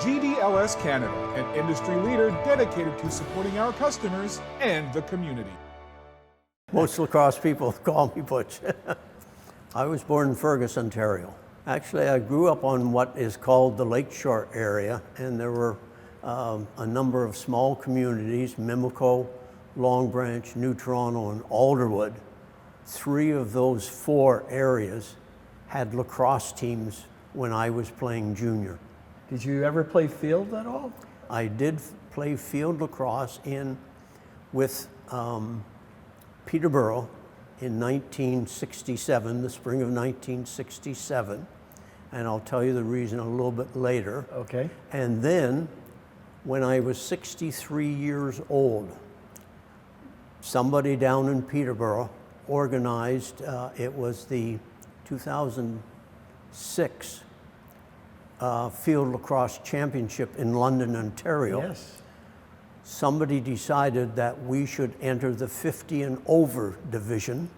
GDLS Canada, an industry leader dedicated to supporting our customers and the community. Most lacrosse people call me Butch. I was born in Fergus, Ontario. Actually, I grew up on what is called the Lakeshore area, and there were a number of small communities, Mimico, Long Branch, New Toronto, and Alderwood. 3 of those 4 areas had lacrosse teams when I was playing junior. Did you ever play field at all? I did play field lacrosse with Peterborough in 1967, the spring of 1967, and I'll tell you the reason a little bit later. Okay. And then, when I was 63 years old, somebody down in Peterborough organized, it was the 2006 Field Lacrosse Championship in London, Ontario. Yes. Somebody decided that we should enter the 50 and over division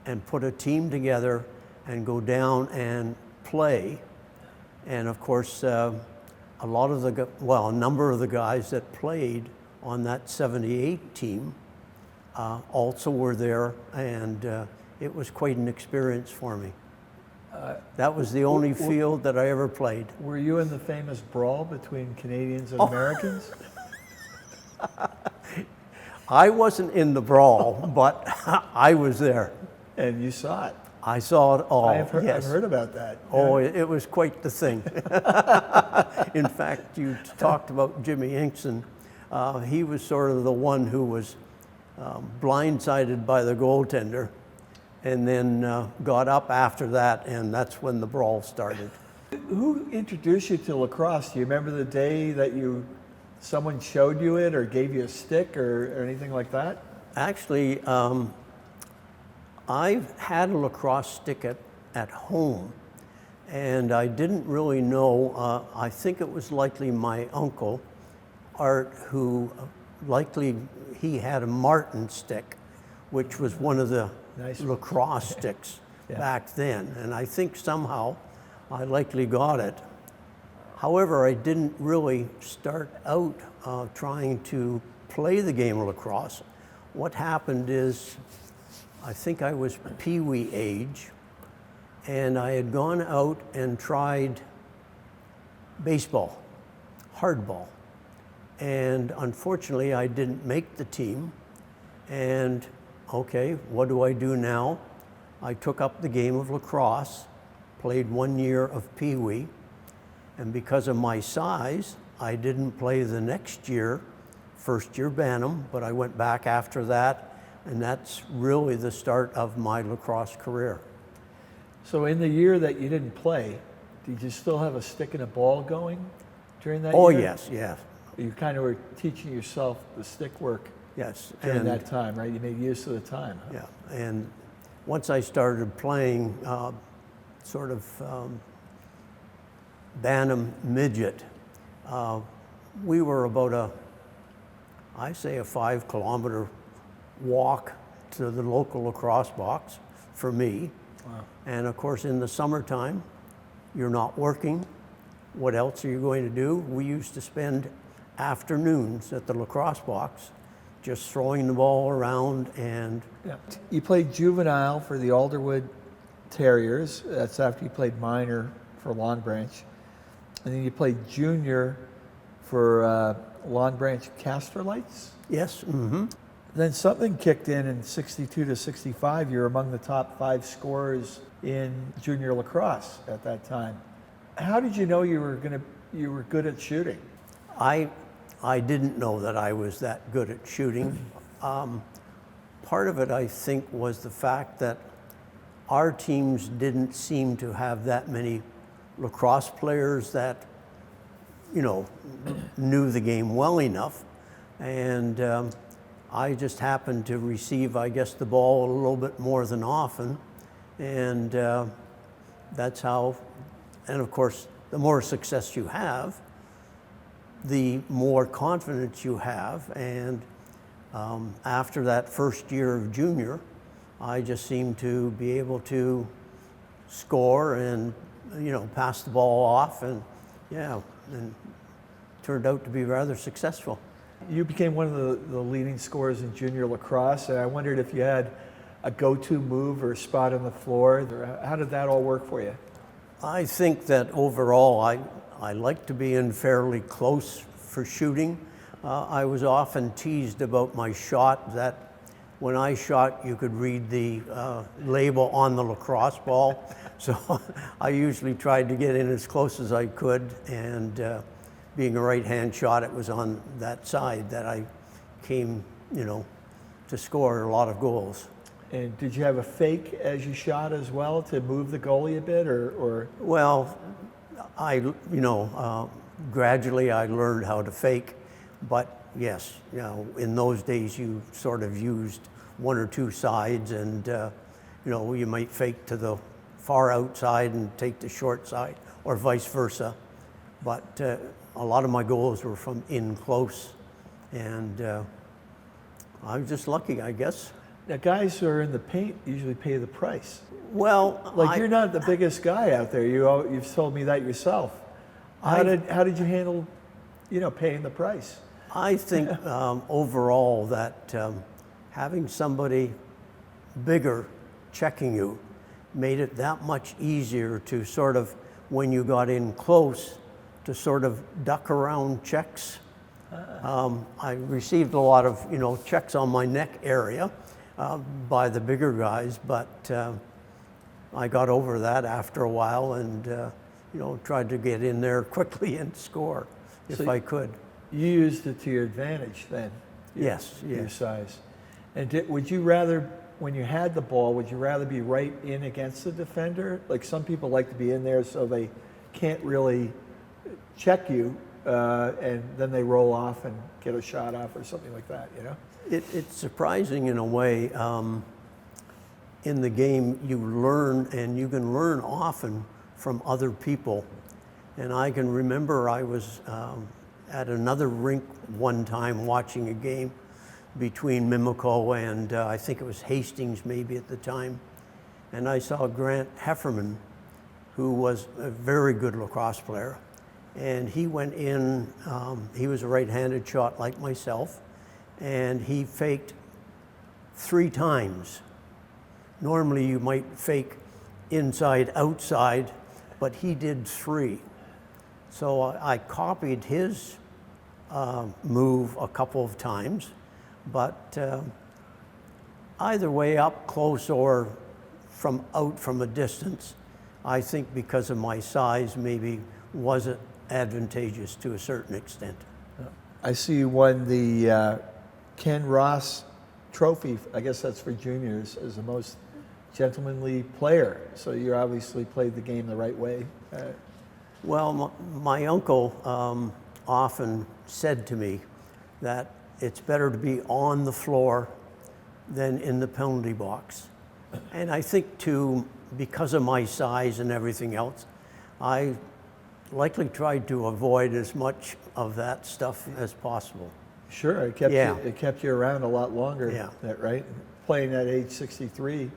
and put a team together and go down and play. And of course, a number of the guys that played on that 78 team also were there, and it was quite an experience for me. That was the only field that I ever played. Were you in the famous brawl between Canadians and Americans? I wasn't in the brawl, but I was there. And you saw it. I saw it all. I've yes. heard about that. Oh, it was quite the thing. In fact, you talked about Jimmy Inkson. He was sort of the one who was blindsided by the goaltender, and then got up after that, and that's when the brawl started. Who introduced you to lacrosse? Do you remember the day that someone showed you it or gave you a stick or anything like that? Actually, I've had a lacrosse stick at home, and I didn't really know. I think it was likely my uncle, Art, who he had a Martin stick, which was one of the lacrosse sticks back then, and I think somehow I likely got it. However, I didn't really start out trying to play the game of lacrosse. What happened is, I think I was pee-wee age, and I had gone out and tried baseball, hardball. And unfortunately, I didn't make the team. And okay, what do I do now? I took up the game of lacrosse, played 1 year of pee-wee, and because of my size, I didn't play the next year, first year Bantam, but I went back after that, and that's really the start of my lacrosse career. So in the year that you didn't play, did you still have a stick and a ball going during that year? Oh, yes, yes. You kind of were teaching yourself the stick work Yes. during that time, right? You made use of the time. Huh? Yeah, and once I started playing Bantam midget, we were about a 5-kilometer walk to the local lacrosse box for me. Wow. And of course, in the summertime, you're not working. What else are you going to do? We used to spend afternoons at the lacrosse box just throwing the ball around. And yeah. You played juvenile for the Alderwood Terriers. That's after you played minor for Long Branch. And then you played junior for Long Branch Casterlites? yes, mm-hmm. Then something kicked in 62 to 65. You're among the top 5 scorers in junior lacrosse at that time. How did you know you were good at shooting? I didn't know that I was that good at shooting. Part of it, I think, was the fact that our teams didn't seem to have that many lacrosse players that, knew the game well enough. And I just happened to receive, I guess, the ball a little bit more than often. And that's how, and of course, the more success you have, the more confidence you have. And after that first year of junior, I just seemed to be able to score and, pass the ball off and yeah, and turned out to be rather successful. You became one of the leading scorers in junior lacrosse, and I wondered if you had a go-to move or a spot on the floor. How did that all work for you? I think that overall I like to be in fairly close for shooting. I was often teased about my shot, that when I shot you could read the label on the lacrosse ball. So I usually tried to get in as close as I could, and being a right-hand shot, it was on that side that I came, to score a lot of goals. And did you have a fake as you shot as well to move the goalie a bit, or? Well, gradually I learned how to fake, but yes, in those days you sort of used one or two sides, and you might fake to the far outside and take the short side, or vice versa. But a lot of my goals were from in close, and I was just lucky, I guess. Now, guys who are in the paint usually pay the price. Well, you're not the biggest guy out there. You've told me that yourself. How did you handle, paying the price? I think overall that having somebody bigger checking you made it that much easier to sort of, when you got in close, to sort of duck around checks. I received a lot of checks on my neck area by the bigger guys, but I got over that after a while, and tried to get in there quickly and score if I could. You used it to your advantage then. Yes. Your size. And would you rather, when you had the ball, would you rather be right in against the defender? Like some people like to be in there so they can't really check you, and then they roll off and get a shot off or something like that, It's surprising in a way. In the game, you learn, and you can learn often from other people. And I can remember I was at another rink one time watching a game between Mimico and I think it was Hastings maybe at the time. And I saw Grant Hefferman, who was a very good lacrosse player. And he went in, he was a right-handed shot like myself, and he faked 3 times. Normally you might fake inside, outside, but he did 3. So I copied his move a couple of times, but either way, up close or from a distance, I think because of my size maybe wasn't advantageous to a certain extent. I see you won the Ken Ross Trophy, I guess that's for juniors, as the most gentlemanly player. So you obviously played the game the right way. Well, my uncle often said to me that it's better to be on the floor than in the penalty box. And I think because of my size and everything else, I likely tried to avoid as much of that stuff as possible. Sure, it kept you around a lot longer, right? Playing at age 63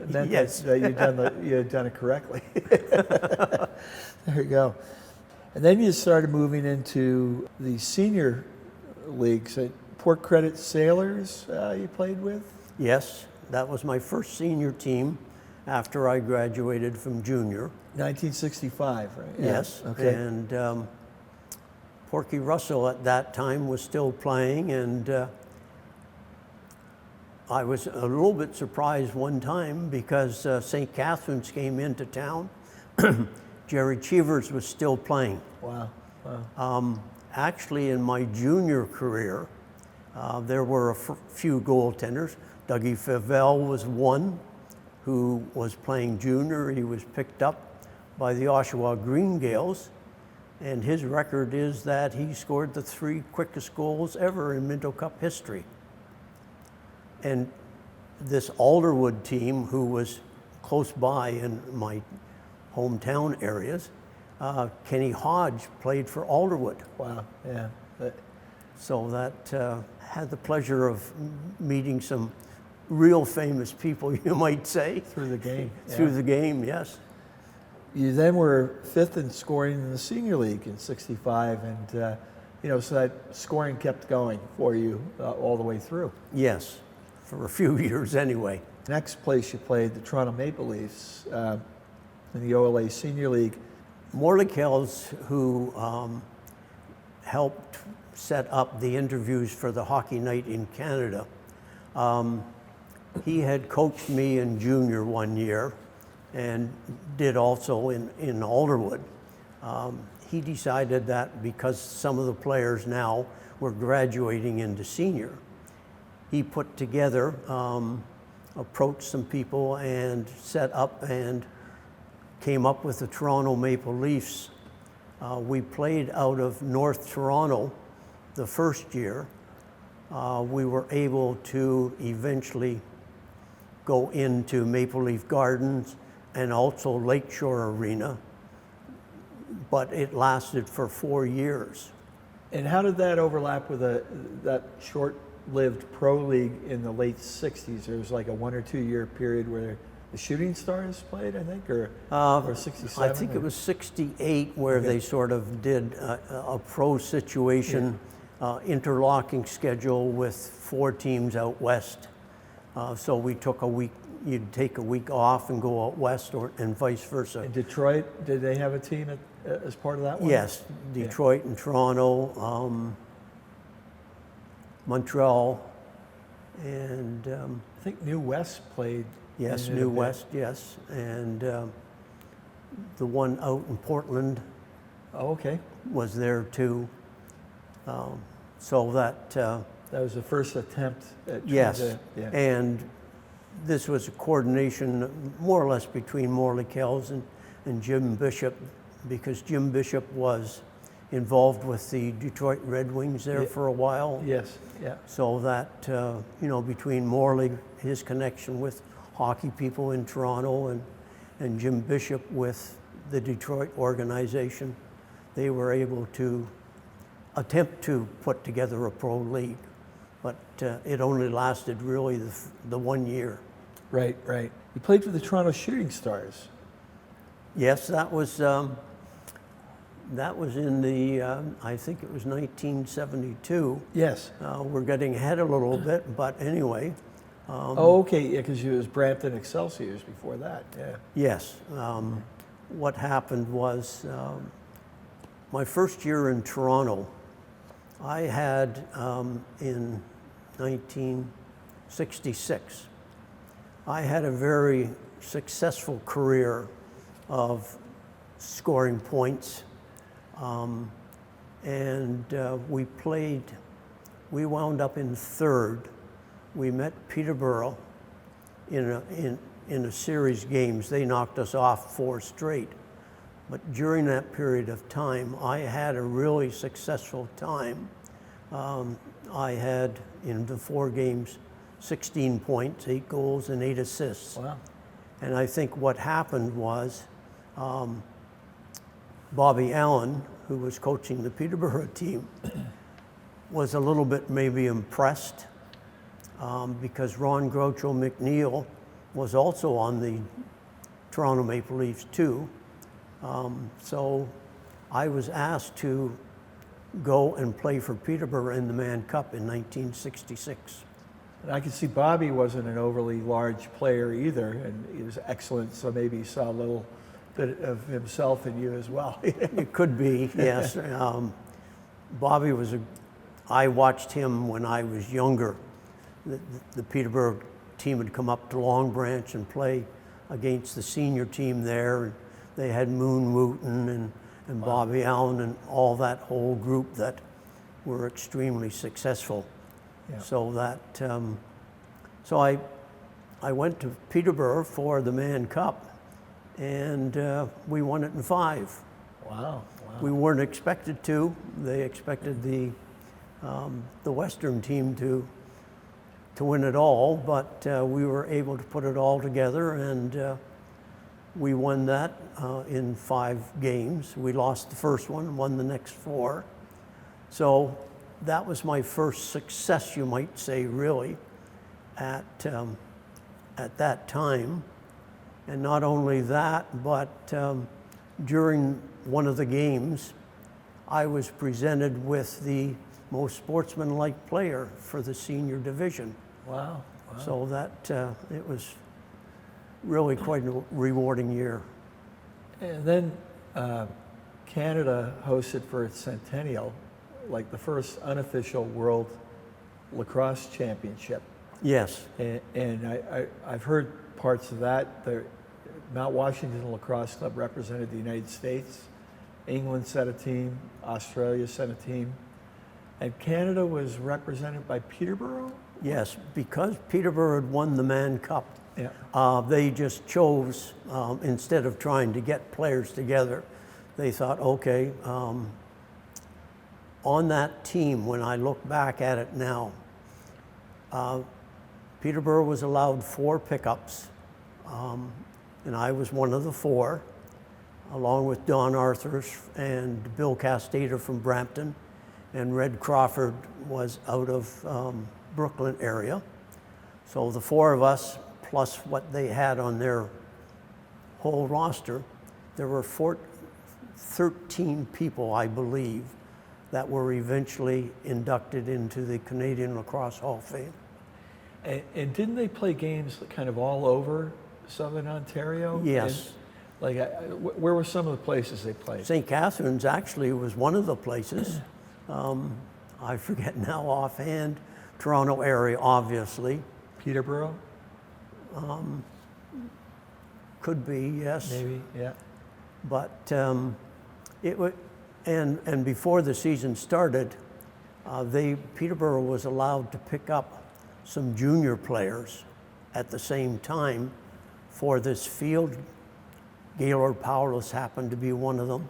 meant yes. that you had done it correctly. There you go. And then you started moving into the senior leagues. Port Credit Sailors you played with? Yes, that was my first senior team after I graduated from junior. 1965, right? Yeah. Yes, okay. And Porky Russell at that time was still playing, and I was a little bit surprised one time because St. Catherine's came into town. Jerry Cheevers was still playing. Wow. Actually, in my junior career, there were a few goaltenders. Dougie Favell was one who was playing junior. He was picked up by the Oshawa Green Gales, and his record is that he scored the 3 quickest goals ever in Minto Cup history. And this Alderwood team, who was close by in my hometown areas, Kenny Hodge played for Alderwood. Wow, yeah. So that had the pleasure of meeting some real famous people, you might say. Through the game. Through the game, yes. You then were 5th in scoring in the senior league in '65, and so that scoring kept going for you all the way through. Yes, for a few years anyway. Next place you played, the Toronto Maple Leafs in the OLA Senior League. Morley Kells, who helped set up the interviews for the Hockey Night in Canada, he had coached me in junior one year and did also in Alderwood. He decided that because some of the players now were graduating into senior, he put together, approached some people and set up and came up with the Toronto Maple Leafs. We played out of North Toronto the first year. We were able to eventually go into Maple Leaf Gardens and also Lakeshore Arena, but it lasted for 4 years. And how did that overlap with that short-lived pro league in the late '60s? There was like a 1 or 2 year period where the Shooting Stars played, I think, or '67? I think it was '68 where they sort of did a pro situation, interlocking schedule with 4 teams out west. So we took a week. You'd take a week off and go out west, and vice versa. In Detroit, did they have a team as part of that one? Yes, Detroit and Toronto, Montreal, and I think New West played. yes, New West, yes, and the one out in Portland Oh, okay. was there too. So that That was the first attempt at trying yes, to, and this was a coordination more or less between Morley Kells and Jim Bishop, because Jim Bishop was involved with the Detroit Red Wings there for a while. Yes, yeah. So that, between Morley, his connection with hockey people in Toronto, and Jim Bishop with the Detroit organization, they were able to attempt to put together a pro league. But it only lasted really the 1 year. Right, right. You played for the Toronto Shooting Stars. Yes, that was in the, I think it was 1972. Yes. We're getting ahead a little bit, but anyway. Okay, yeah, because you was Brampton Excelsiors before that, yeah. Yes. What happened was, my first year in Toronto, I had, in 1966, I had a very successful career of scoring points. We wound up in 3rd. We met Peterborough in a series of games. They knocked us off 4 straight. But during that period of time, I had a really successful time. I had, in the 4 games, 16 points, 8 goals, and 8 assists. Wow. And I think what happened was Bobby Allen, who was coaching the Peterborough team, was a little bit maybe impressed because Ron Groucho McNeil was also on the Toronto Maple Leafs too. So I was asked to go and play for Peterborough in the Mann Cup in 1966. And I can see Bobby wasn't an overly large player either, and he was excellent, so maybe he saw a little bit of himself in you as well. It could be, yes. Bobby I watched him when I was younger. The Peterborough team had come up to Long Branch and play against the senior team there. They had Moon Wooten and Bobby Allen and all that whole group that were extremely successful. Yeah. So that, so I went to Peterborough for the Mann Cup, and we won it in 5. Wow. We weren't expected to. They expected the Western team to win it all, but we were able to put it all together, and we won that in 5 games. We lost the first one, won the next 4. So that was my first success, you might say, really, at that time. And not only that, but during one of the games, I was presented with the most sportsmanlike player for the senior division. Wow. Wow. So that it was really quite a rewarding year. And then Canada hosted for its centennial, like the first unofficial World Lacrosse Championship. Yes. And I've heard parts of that. The Mount Washington Lacrosse Club represented the United States. England sent a team. Australia sent a team. And Canada was represented by Peterborough? Yes, because Peterborough had won the Mann Cup. Yeah. They just chose, instead of trying to get players together, they thought, okay, on that team, when I look back at it now, Peterborough was allowed 4 pickups, and I was one of the 4, along with Don Arthurs and Bill Castater from Brampton, and Red Crawford was out of Brooklyn area. So the 4 of us, plus what they had on their whole roster, there were 13 people, I believe, that were eventually inducted into the Canadian Lacrosse Hall of Fame. And didn't they play games kind of all over Southern Ontario? Yes. And, where were some of the places they played? St. Catharines actually was one of the places. I forget now offhand. Toronto area, obviously. Peterborough? Could be, yes. Maybe, yeah. But it was, and before the season started, Peterborough was allowed to pick up some junior players at the same time for this field. Gaylord Powless happened to be one of them.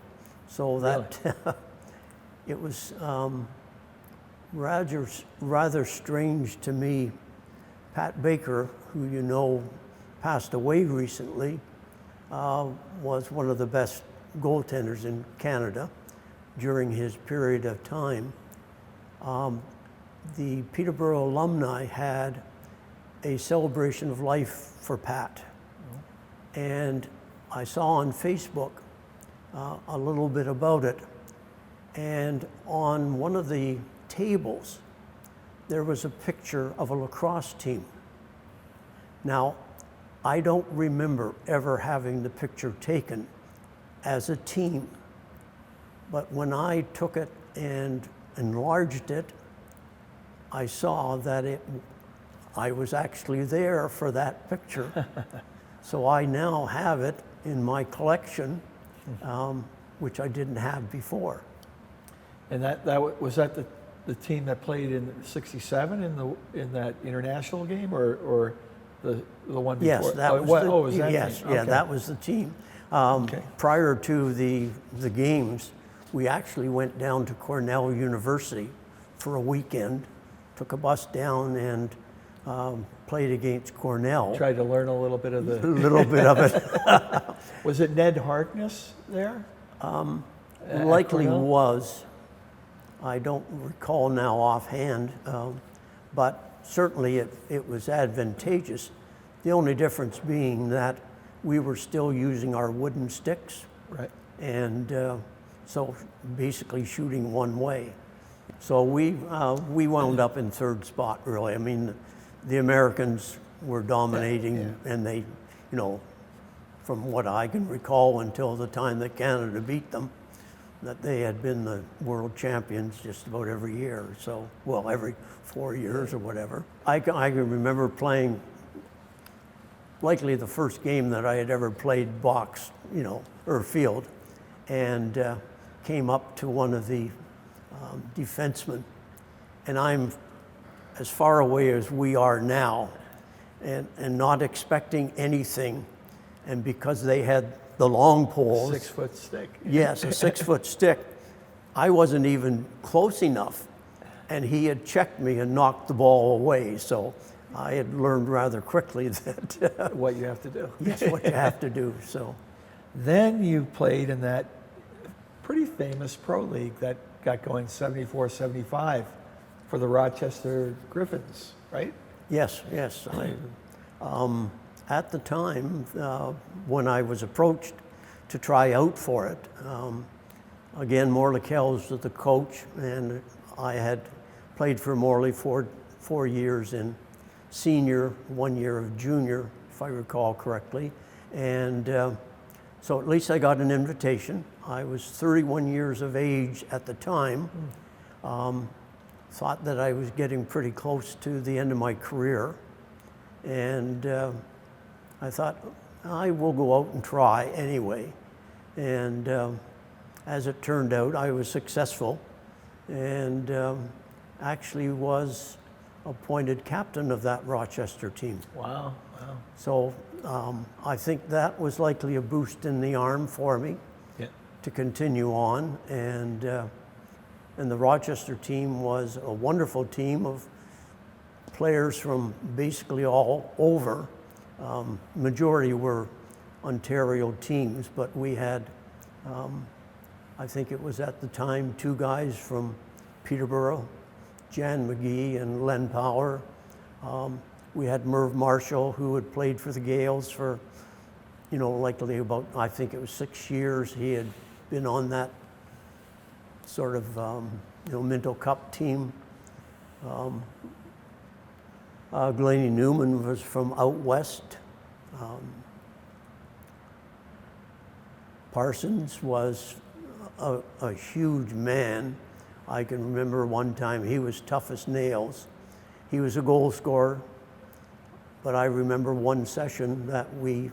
So that really? It was rather strange to me. Pat Baker, who you know passed away recently, was one of the best goaltenders in Canada during his period of time. The Peterborough alumni had a celebration of life for Pat. And I saw on Facebook a little bit about it. And on one of the tables, there was a picture of a lacrosse team. Now, I don't remember ever having the picture taken as a team, but when I took it and enlarged it, I saw that I was actually there for that picture. So I now have it in my collection, which I didn't have before. And was that the team that played in '67 in that international game, or the one before? Yes, that was that yes, team? yeah, Okay. that was the team. Okay. Prior to the games, we actually went down to Cornell University for a weekend, took a bus down and played against Cornell. Tried to learn a little bit of A little bit of it. Was it Ned Harkness there? Likely Cornell? was. I don't recall now offhand, but certainly it was advantageous. The only difference being that we were still using our wooden sticks. Right. And so basically shooting one way. So we wound up in 3rd spot, really. I mean, the Americans were dominating, Yeah. and they, from what I can recall until the time that Canada beat them, that they had been the world champions just about every year. So, well, every 4 years or whatever. I can remember playing, likely the first game that I had ever played box, or field, and came up to one of the defensemen, and I'm as far away as we are now, and not expecting anything, and because they had the long poles. 6-foot stick. Yes, a 6-foot stick. I wasn't even close enough, and he had checked me and knocked the ball away. So I had learned rather quickly that What you have to do. yes, what you have to do. So Then you played in that pretty famous pro league that got going 74-75 for the Rochester Griffins, right? yes. At the time, when I was approached to try out for it. Again, Morley Kells was the coach, and I had played for Morley for 4 years in senior, 1 year of junior, if I recall correctly. And so at least I got an invitation. I was 31 years of age at the time. Thought that I was getting pretty close to the end of my career. And I thought, I will go out and try anyway. And as it turned out, I was successful and actually was appointed captain of that Rochester team. Wow, wow. So I think that was likely a boost in the arm for me to continue on. And the Rochester team was a wonderful team of players from basically all over. Majority were Ontario teams, but we had, I think it was at the time, 2 guys from Peterborough, Jan McGee and Len Power. We had Merv Marshall, who had played for the Gales for, likely about, I think it was 6 years. He had been on that sort of, Minto Cup team. Glennie Newman was from out west. Parsons was a huge man. I can remember one time he was tough as nails. He was a goal scorer, but I remember one session that we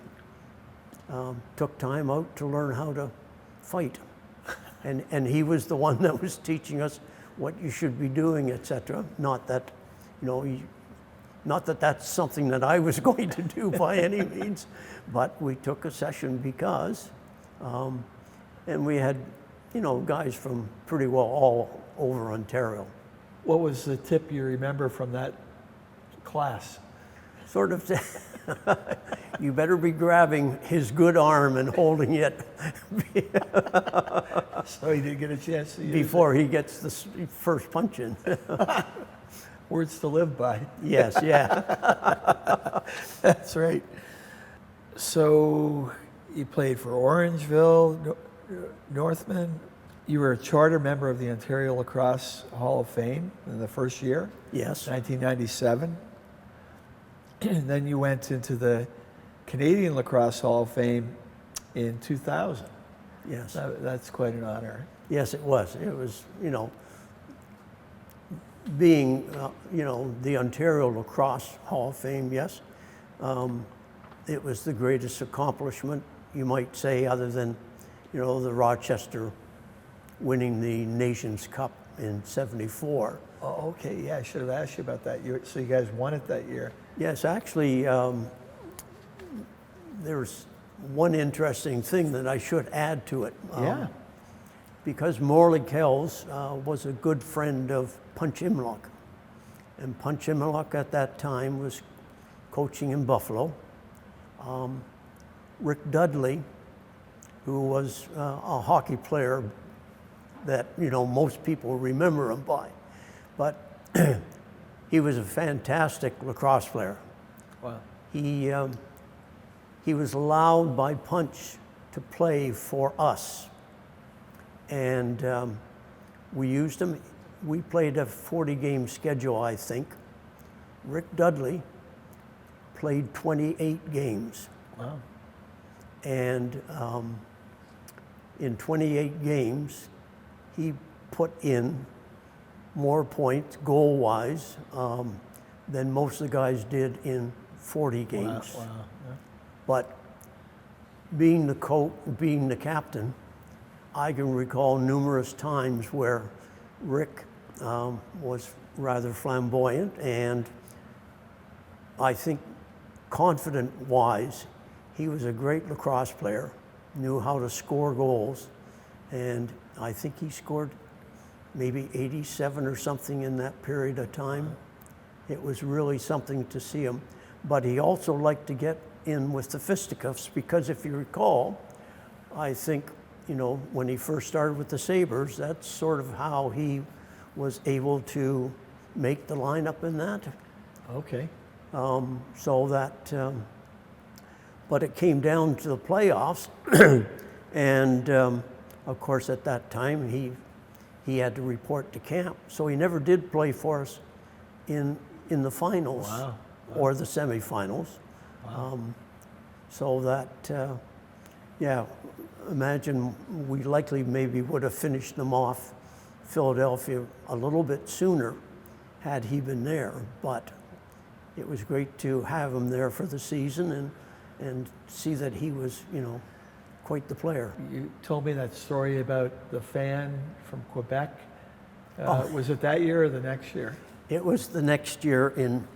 took time out to learn how to fight. And he was the one that was teaching us what you should be doing, etc. Not that, not that that's something that I was going to do by any means, but we took a session because, and we had, guys from pretty well all over Ontario. What was the tip you remember from that class? Sort of, you better be grabbing his good arm and holding it So he didn't get a chance to use before he gets the first punch in. Words to live by. Yes, yeah. That's right. So you played for Orangeville, Northman. You were a charter member of the Ontario Lacrosse Hall of Fame in the first year, Yes. 1997. And then you went into the Canadian Lacrosse Hall of Fame in 2000. Yes. That's quite an honor. Yes, it was. It was, being, the Ontario Lacrosse Hall of Fame, yes. It was the greatest accomplishment, you might say, other than, the Rochester winning the Nations Cup in '74. Oh, okay. Yeah, I should have asked you about that. So you guys won it that year. Yes, actually, there's one interesting thing that I should add to it. Yeah. Because Morley Kells was a good friend of Punch Imlock. And Punch Imlock at that time was coaching in Buffalo. Rick Dudley, who was a hockey player that, most people remember him by. But he was a fantastic lacrosse player. Wow. He was allowed by Punch to play for us. And we used him. We played a 40-game schedule, I think. Rick Dudley played 28 games. Wow. And in 28 games, he put in more points goal-wise than most of the guys did in 40 games. Wow. Yeah. But being the captain, I can recall numerous times where Rick was rather flamboyant, and I think confident-wise, he was a great lacrosse player, knew how to score goals, and I think he scored maybe 87 or something in that period of time. It was really something to see him. But he also liked to get in with the fisticuffs because if you recall, I think, when he first started with the Sabres, that's sort of how he was able to make the lineup in that. Okay. So that, but it came down to the playoffs And of course, at that time, he had to report to camp, so he never did play for us in the finals or the semifinals. So that, yeah, imagine we likely maybe would have finished them off Philadelphia a little bit sooner had he been there, but it was great to have him there for the season and see that he was, you know, quite the player. You told me that story about the fan from Quebec. Was it that year or the next year? It was the next year in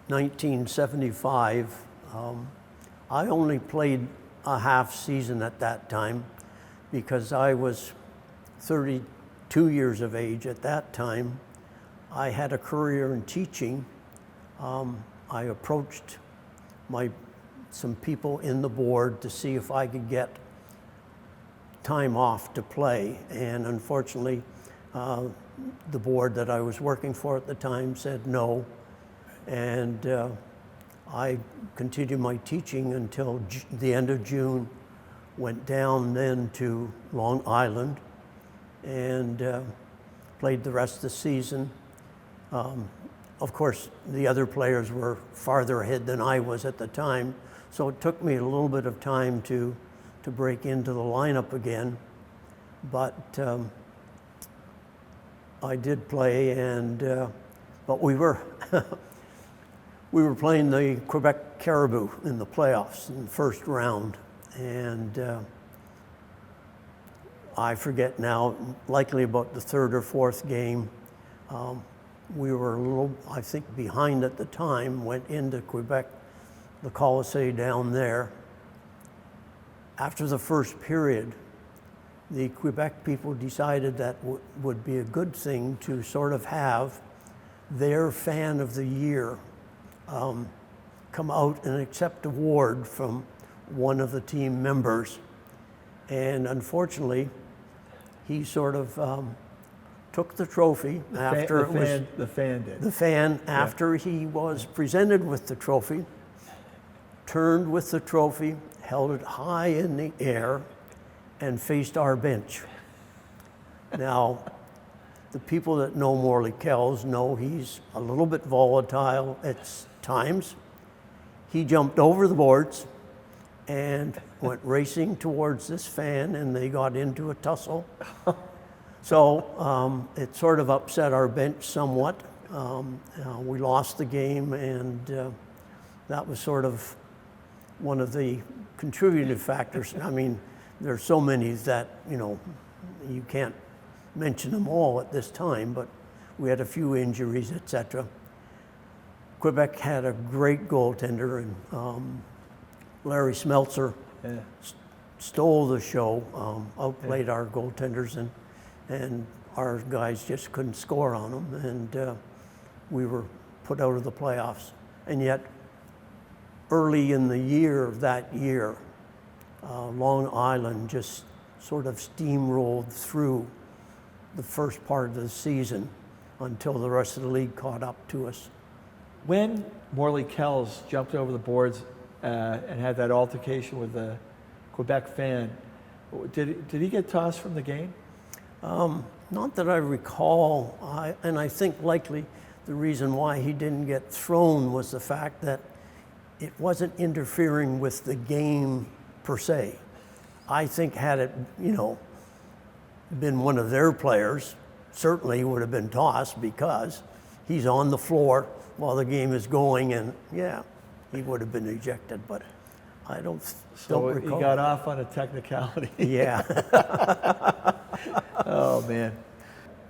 1975. I only played a half season at that time because I was 32 years of age at that time. I had a career in teaching. I approached some people in the board to see if I could get time off to play, and unfortunately the board that I was working for at the time said no, and I continued my teaching until the end of June, went down then to Long Island and played the rest of the season. Of course, the other players were farther ahead than I was at the time, so it took me a little bit of time to break into the lineup again. But I did play, and but we were we were playing the Quebec Caribou in the playoffs in the first round, and I forget now, likely about the third or fourth game. We were a little, I think, behind at the time, went into Quebec, the Colisée down there. After the first period, the Quebec people decided that would be a good thing to sort of have their fan of the year come out and accept an award from one of the team members. And unfortunately, he sort of took the trophy after the fan did. The fan, after he was presented with the trophy, turned with the trophy, held it high in the air, and faced our bench. Now, the people that know Morley Kells know he's a little bit volatile at times. He jumped over the boards and went racing towards this fan, and they got into a tussle. So it sort of upset our bench somewhat. We lost the game, and that was sort of one of the contributing factors. I mean, there's so many that, you know, you can't mention them all at this time, but we had a few injuries, etc. Quebec had a great goaltender, and Larry Smeltzer stole the show, outplayed our goaltenders, and our guys just couldn't score on them, and we were put out of the playoffs. And yet, early in the year, Long Island just sort of steamrolled through the first part of the season until the rest of the league caught up to us. When Morley Kells jumped over the boards and had that altercation with the Quebec fan, did he get tossed from the game? Not that I recall, and I think likely the reason why he didn't get thrown was the fact that it wasn't interfering with the game per se. I think had it, you know, been one of their players, certainly he would have been tossed because he's on the floor while the game is going, and yeah, he would have been ejected, but I don't recall. He got off on a technicality. Yeah. Oh, man.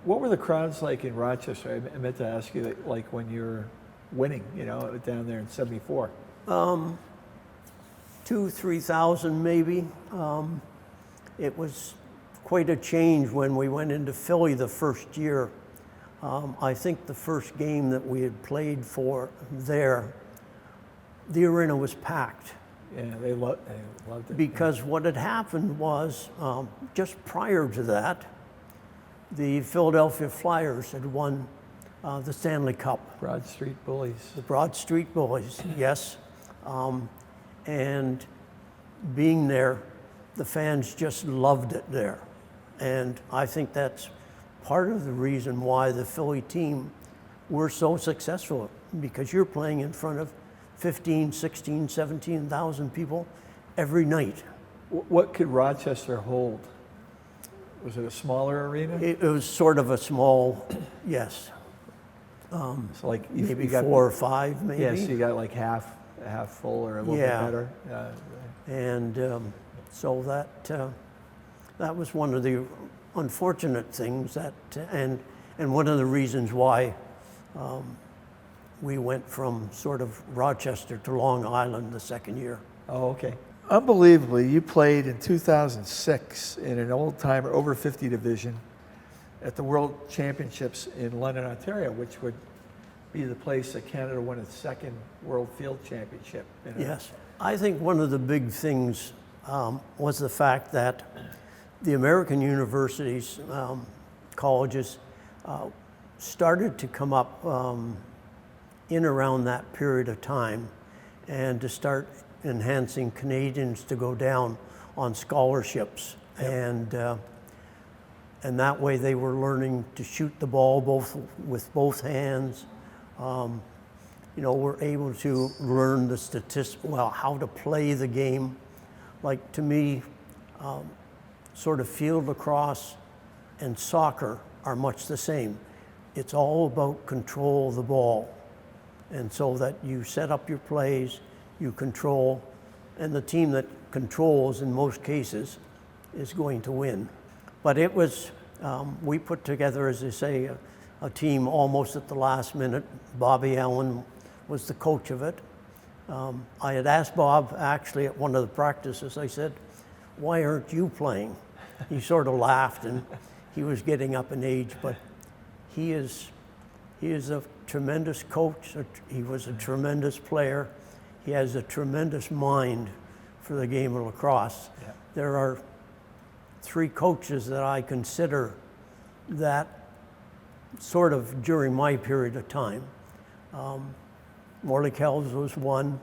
What were the crowds like in Rochester? I meant to ask you, like when you were winning, you know, down there in '74. 2,000-3,000 maybe. It was quite a change when we went into Philly the first year. I think the first game that we had played for there, the arena was packed. Yeah, they loved it. Because what had happened was, just prior to that, the Philadelphia Flyers had won the Stanley Cup. Broad Street Bullies. The Broad Street Bullies, yes. And being there, the fans just loved it there. And I think that's part of the reason why the Philly team were so successful, because you're playing in front of 15, 16, 17,000 people every night. What could Rochester hold? Was it a smaller arena? It was sort of a small, yes. So like Maybe you got 4 or 5, maybe. Yeah, so you got like half full or a little bit better. And so that was one of the unfortunate things and one of the reasons why we went from sort of Rochester to Long Island the second year. Oh, okay. Unbelievably, you played in 2006 in an old-timer over 50 division at the World Championships in London, Ontario, which would be the place that Canada won its second World Field Championship. Yes. I think one of the big things was the fact that the American universities, colleges, started to come up in around that period of time, and to start enhancing Canadians to go down on scholarships. Yep. And that way they were learning to shoot the ball with both hands. Were able to learn the statistics, how to play the game. Like, to me, sort of field lacrosse and soccer are much the same. It's all about control of the ball. And so that you set up your plays, you control, and the team that controls in most cases is going to win. But it was, we put together, as I say, a team almost at the last minute. Bobby Allen was the coach of it. I had asked Bob actually at one of the practices, I said, "Why aren't you playing?" He sort of laughed, and he was getting up in age, but he is a tremendous coach. He was a tremendous player. He has a tremendous mind for the game of lacrosse. Yeah. There are 3 coaches that I consider that sort of during my period of time. Morley Kells was one,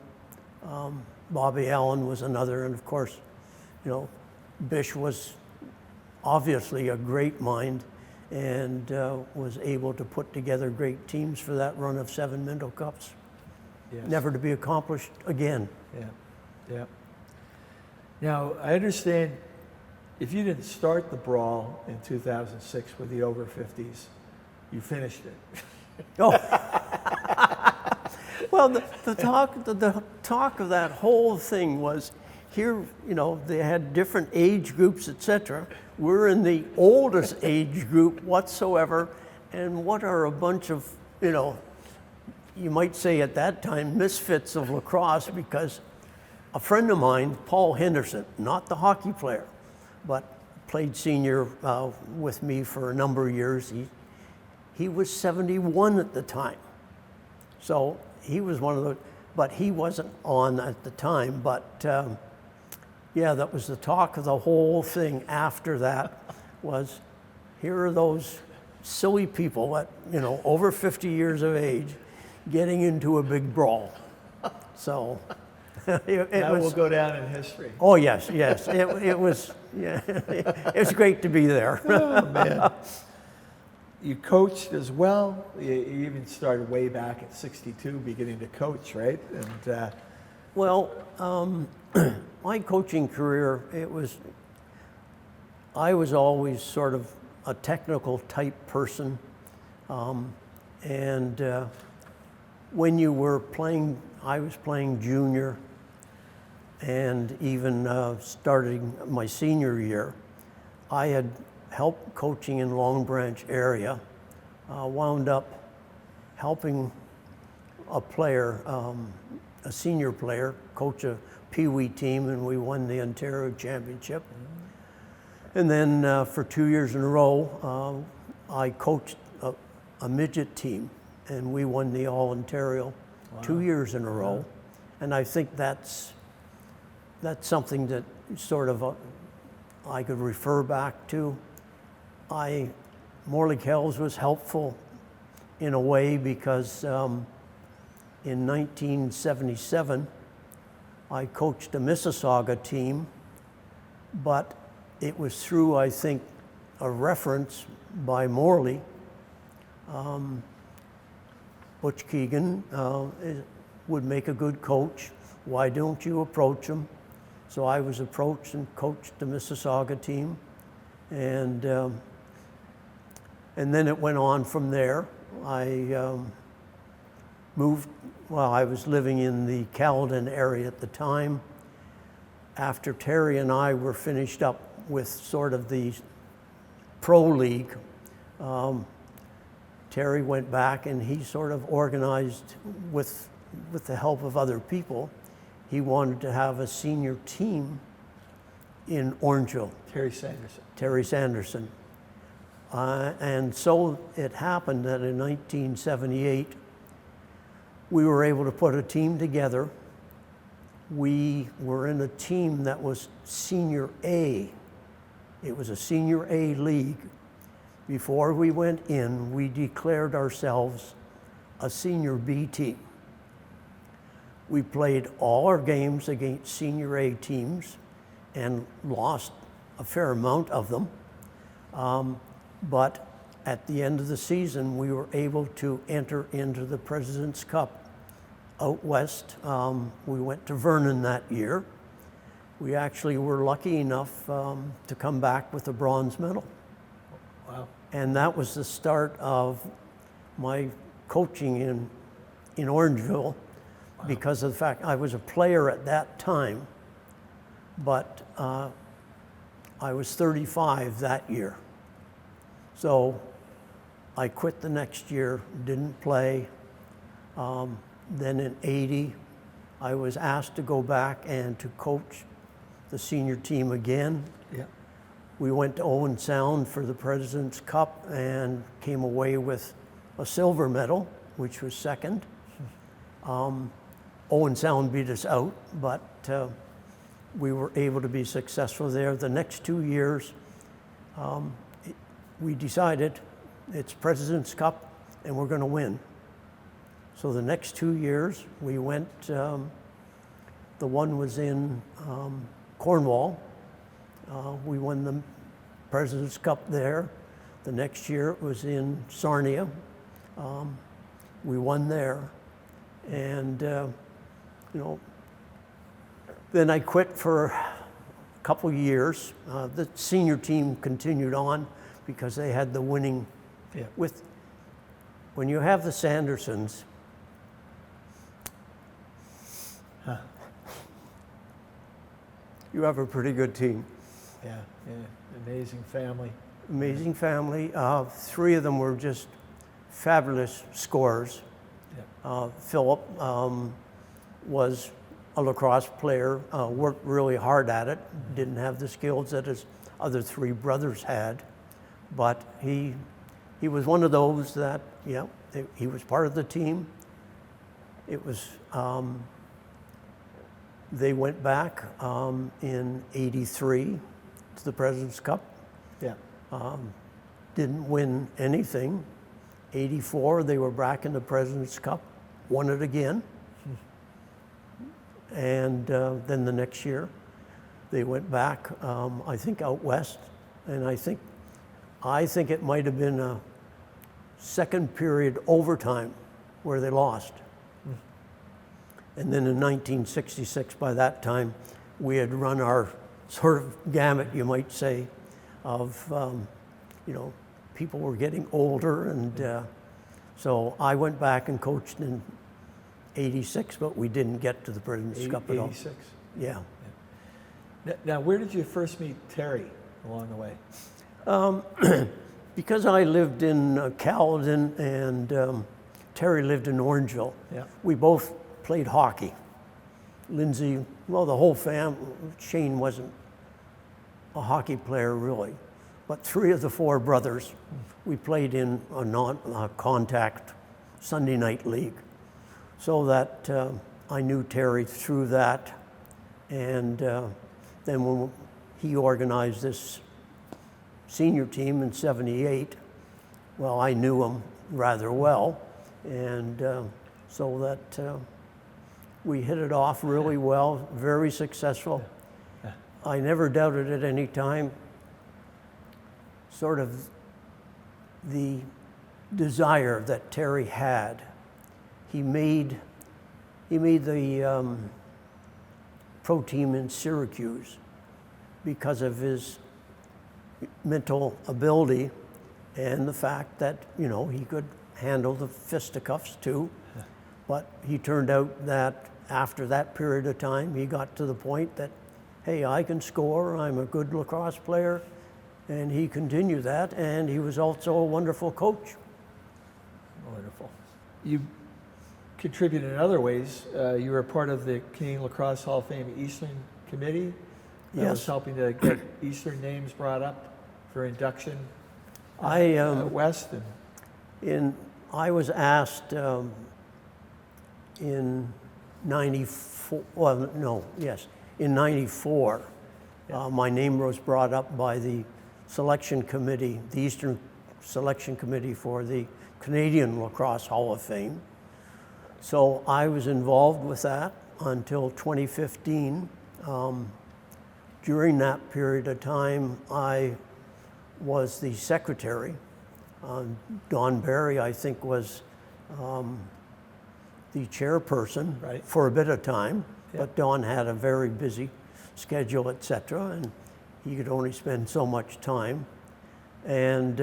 Bobby Allen was another, and of course, Bish was obviously a great mind and was able to put together great teams for that run of 7 Minto Cups. Yes. Never to be accomplished again. Yeah. Now, I understand if you didn't start the brawl in 2006 with the over 50s, you finished it. Oh. Well, the talk of that whole thing was, here, they had different age groups, etc. We're in the oldest age group whatsoever, and what are a bunch of, you might say at that time, misfits of lacrosse, because a friend of mine, Paul Henderson, not the hockey player, but played senior with me for a number of years. He was 71 at the time. So he was one of the, but he wasn't on at the time. But yeah, that was the talk of the whole thing after that was, here are those silly people at, over 50 years of age getting into a big brawl. So it will go down in history. Oh, yes. It was, yeah, it was great to be there. Oh, man. You coached as well. You even started way back at 62, beginning to coach, right? And well, my coaching career, I was always sort of a technical type person. And when you were playing, I was playing junior and even starting my senior year, I had helped coaching in Long Branch area, wound up helping a player, a senior player, coach a Pee-wee team, and we won the Ontario Championship. And then for 2 years in a row, I coached a midget team, and we won the All-Ontario 2 years in a row. And I think that's something that sort of I could refer back to. Morley Kells was helpful in a way because in 1977, I coached a Mississauga team, but it was through, I think, a reference by Morley. Butch Keegan would make a good coach. Why don't you approach him? So I was approached and coached the Mississauga team, and then it went on from there. I moved. Well, I was living in the Caledon area at the time. After Terry and I were finished up with sort of the pro league, Terry went back and he sort of organized with the help of other people. He wanted to have a senior team in Orangeville. Terry Sanderson. Terry Sanderson. And so it happened that in 1978, we were able to put a team together. We were in a team that was Senior A. It was a Senior A league. Before we went in, we declared ourselves a Senior B team. We played all our games against Senior A teams and lost a fair amount of them. But at the end of the season, we were able to enter into the President's Cup out west. We went to Vernon that year. We actually were lucky enough to come back with a bronze medal. Wow. And that was the start of my coaching in Orangeville. Wow. Because of the fact I was a player at that time, but I was 35 that year. So I quit the next year, didn't play. Then in '80, I was asked to go back and to coach the senior team again. Yeah. We went to Owen Sound for the President's Cup and came away with a silver medal, which was second. Owen Sound beat us out, but we were able to be successful there. The next 2 years, we decided it's President's Cup and we're going to win. So the next 2 years, we went, the one was in Cornwall. We won the President's Cup there. The next year it was in Sarnia. We won there. And, then I quit for a couple years. The senior team continued on because they had the winning. Yeah. When you have the Sandersons, you have a pretty good team. Yeah, amazing family. Amazing family. 3 of them were just fabulous scorers. Yeah. Philip was a lacrosse player, worked really hard at it, didn't have the skills that his other 3 brothers had, but he was one of those that, he was part of the team. It was, they went back in '83 to the President's Cup. Yeah. Didn't win anything. '84, they were back in the President's Cup, won it again. And then the next year, they went back, I think out west, and I think it might have been a second period overtime where they lost. And then in 1966, by that time, we had run our sort of gamut, you might say, of, people were getting older, and so I went back and coached in '86, but we didn't get to the President's Cup at all. '86? Yeah. Now, where did you first meet Terry along the way? Because I lived in Caledon and Terry lived in Orangeville, Yeah. we both played hockey. Lindsay, well, the whole family, Shane wasn't a hockey player really, but 3 of the 4 brothers, we played in a non-contact Sunday night league. So that I knew Terry through that. And then when he organized this senior team in '78, well, I knew him rather well. And so that we hit it off really well, very successful. I never doubted at any time sort of the desire that Terry had. He made the pro team in Syracuse because of his mental ability and the fact that, you know, he could handle the fisticuffs too. But he turned out that after that period of time, he got to the point that, hey, I can score, I'm a good lacrosse player, and he continued that, and he was also a wonderful coach. Wonderful. You contributed in other ways. You were part of the Canadian Lacrosse Hall of Fame Eastern Committee. That was Yes. helping to get Eastern names brought up for induction I West. And I was asked in '94. Well, no, yes, in '94. My name was brought up by the selection committee, the Eastern Selection Committee for the Canadian Lacrosse Hall of Fame. So I was involved with that until 2015. During that period of time, I was the secretary. Don Barry, I think, was the chairperson Right. for a bit of time, Yeah. but Don had a very busy schedule, et cetera, and he could only spend so much time. And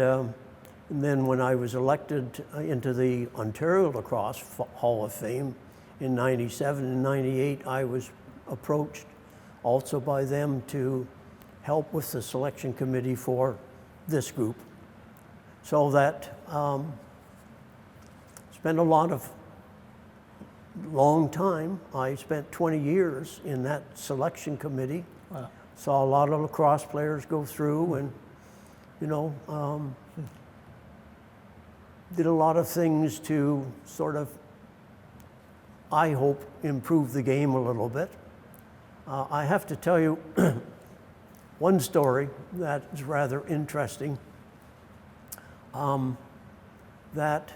then when I was elected into the Ontario Lacrosse Hall of Fame in '97 and '98, I was approached also by them to help with the selection committee for this group. So that spent a long time. I spent 20 years in that selection committee. wow. Saw a lot of lacrosse players go through and, you know, did a lot of things to sort of, I hope, improve the game a little bit. I have to tell you one story that is rather interesting. That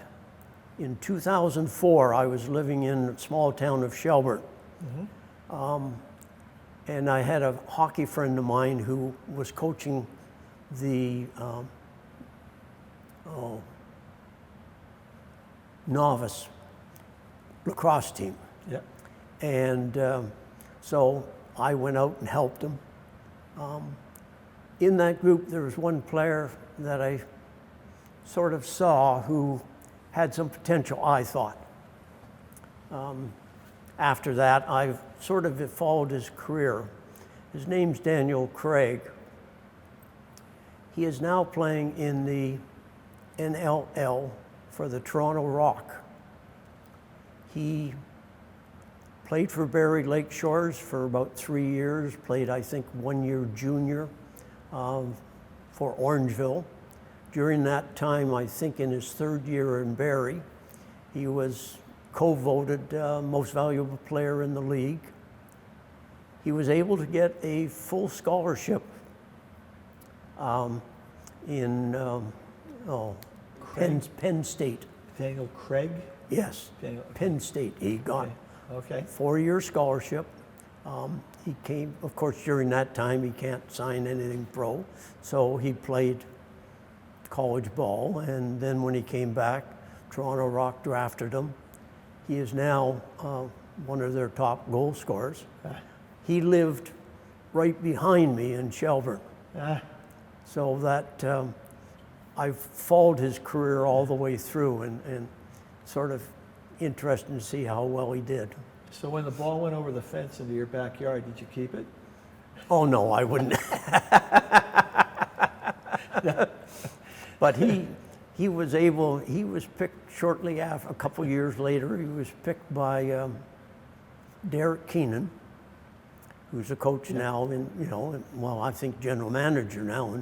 in 2004, I was living in a small town of Shelburne. And I had a hockey friend of mine who was coaching the novice lacrosse team. Yeah. And so I went out and helped him. In that group, there was one player that I sort of saw who had some potential, I thought. After that, I've sort of followed his career. His name's Daniel Craig. He is now playing in the NLL for the Toronto Rock. He played for Barrie Lakeshores for about 3 years, played, I think, 1 year junior for Orangeville. During that time, I think in his third year in Barrie, he was co-voted most valuable player in the league. He was able to get a full scholarship in Penn State. Daniel Craig? Yes, Daniel- Penn State. He got Okay. 4-year scholarship. He came, of course, during that time, he can't sign anything pro, so he played college ball, and then when he came back, Toronto Rock drafted him. He is now one of their top goal scorers. He lived right behind me in Shelburne, so that I've followed his career all the way through, and sort of interesting to see how well he did. So when the ball went over the fence into your backyard, did you keep it? Oh no, I wouldn't. But he was able. He was picked shortly after. A couple years later, he was picked by Derek Keenan, who's a coach now in, well, I think general manager now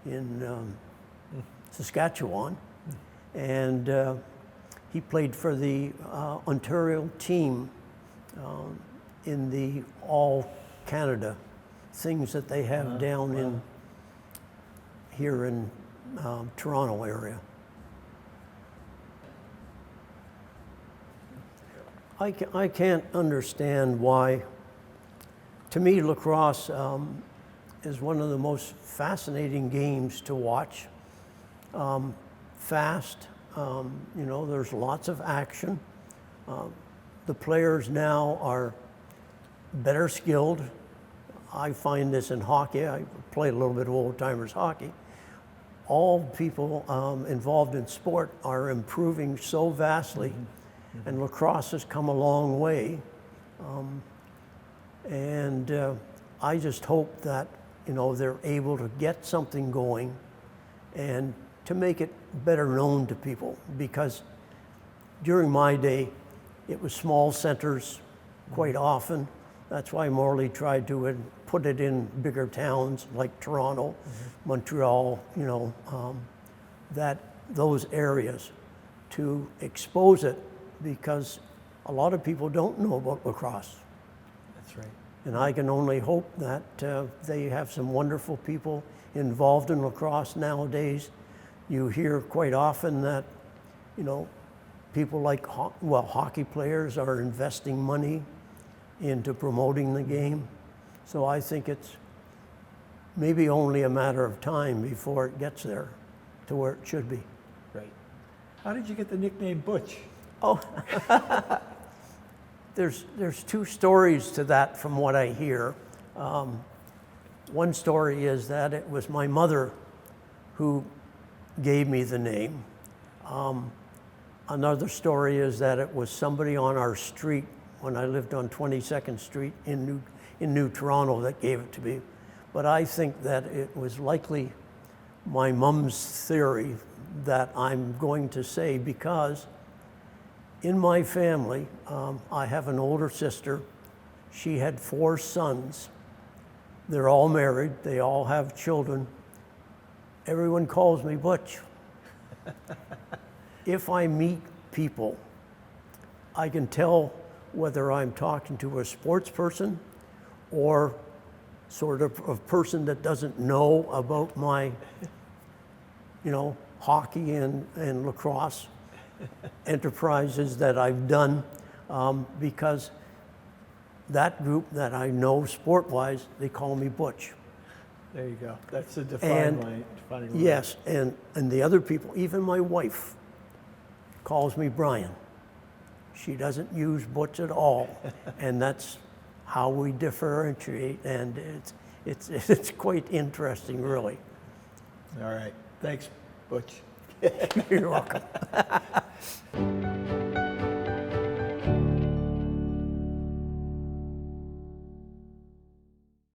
in Saskatchewan, and he played for the Ontario team in the All Canada things that they have down in here in Toronto area. I can't understand why. To me, lacrosse is one of the most fascinating games to watch. Fast, you know, there's lots of action. The players now are better skilled. I find this in hockey. I play a little bit of old-timers hockey. All people involved in sport are improving so vastly, and lacrosse has come a long way. I just hope that, you know, they're able to get something going and to make it better known to people, because during my day, it was small centers quite often. That's why Morley tried to put it in bigger towns like Toronto, Montreal, you know, those areas, to expose it, because a lot of people don't know about lacrosse. That's right. And I can only hope that they have some wonderful people involved in lacrosse nowadays. You hear quite often that, you know, people like, hockey players are investing money into promoting the game. So I think it's maybe only a matter of time before it gets there to where it should be. Right. How did you get the nickname Butch? Oh, there's two stories to that from what I hear. One story is that it was my mother who gave me the name. Another story is that it was somebody on our street when I lived on 22nd Street in New Toronto that gave it to me. But I think that it was likely my mom's theory that I'm going to say, because in my family, I have an older sister. She had 4 sons. They're all married. They all have children. Everyone calls me Butch. If I meet people, I can tell whether I'm talking to a sports person or sort of a person that doesn't know about my, you know, hockey and lacrosse enterprises that I've done, because that group that I know sport-wise, they call me Butch. There you go. That's a defining line. Yes, and the other people, even my wife, calls me Brian. She doesn't use Butch at all, and that's how we differentiate, and it's quite interesting, really. All right. Thanks, Butch. You're welcome.